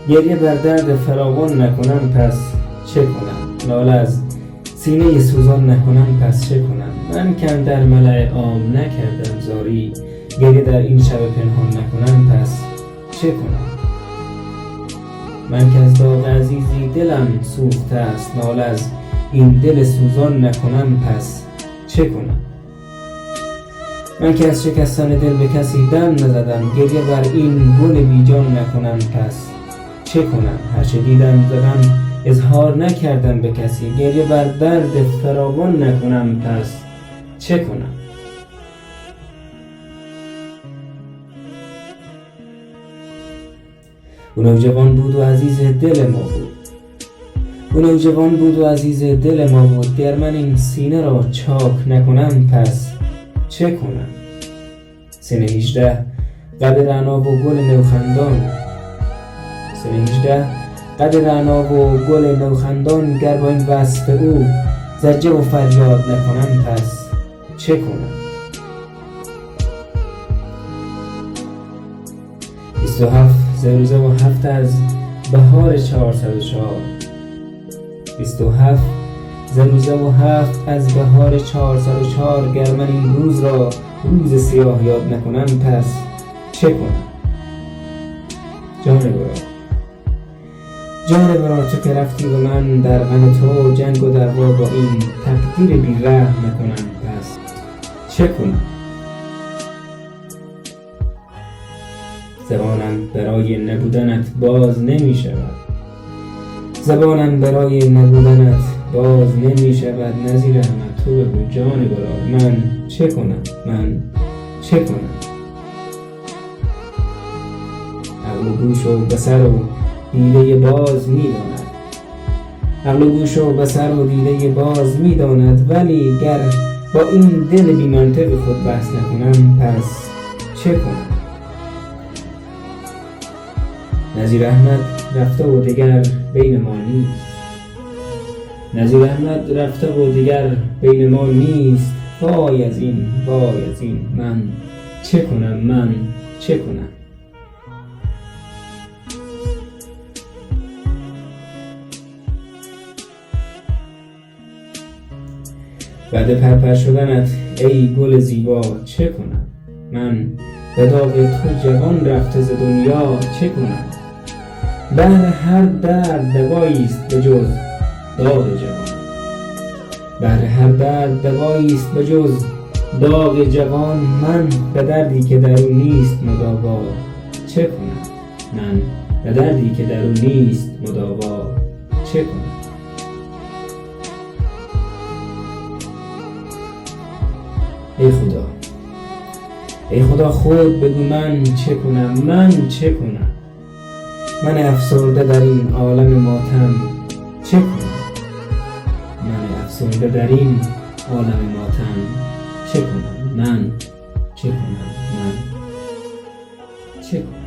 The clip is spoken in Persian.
گریه بر درد فراوان نکنم پس چه کنم؟ ناله از سینه سوزان نکنم پس چه کنم؟ من که در ملأ عام نکردم زاری، گریه در این شب پنهان نکنم پس چه کنم؟ من که از داغ عزیزی دلم سوخته است، ناله از این دل سوزان نکنم پس چه کنم؟ من که از شکستن دل به کسی دم نزدم، گریه بر این گل بیجان نکنم پس چه کنم؟ هرچه دیدم ز غم اظهار نکردم به کسی، گریه بر درد فراوان نکنم پس چه کنم؟ او نوجوان بود و عزیز دل ما بود، او نوجوان بود و عزیز دل ما بود، گر من این سینه را چاک نکنم پس چه کنم؟ سن 18 قد رعنا و گل نوخندان، سن 18 قد رعنا و گل نوخندان، گر با این وصف او زجه و فریاد نکنم پس چه کنم؟ 27 ز روزه و 7 از بهار 404، 27 ز روزه و 7 از بهار 404، گر من این روز را روز سیاه یاد نکنم پس چه کنم؟ جان برار تو که رفتی و من در غم تو جنگ و دعوا با این تقدیر بی رحم نکنم پس چه کنم؟ زبانم برای نبودنت باز نمی شود، زبانم برای نبودنت باز نمی شود، نظیر احمد تو بگو جان برار من چه کنم؟ من چه کنم؟ عقل و گوش و بصر و دیده باز می داند، عقل و گوش و بصر و دیده باز می داند، ولی گر با این دل بی منطق خود بحث نکنم پس چه کنم؟ نظیر احمد رفته و دیگر بین ما نیست، نظیر احمد رفته و دیگر بین ما نیست، وای از این وای از این، من چه کنم؟ من چه کنم؟ بعد پرپر شدنت ای گل زیبا چه کنم؟ من به داغ تو جوان رفته ز دنیا چه کنم؟ بهر هر درد دواییست به جز داغ جوان، بهر هر درد دواییست به جز داغ جوان، من به دردی که در او نیست مداوا چه کنم؟ من به دردی که در او نیست مداوا چه کنم؟ ای خدا، ای خدا خود بگو من چه کنم؟ من چه کنم؟ من افسرده در این عالم ماتم چه کنم؟ من افسرده در این عالم ماتم چه کنم؟ من چه کنم؟ من چه کنم؟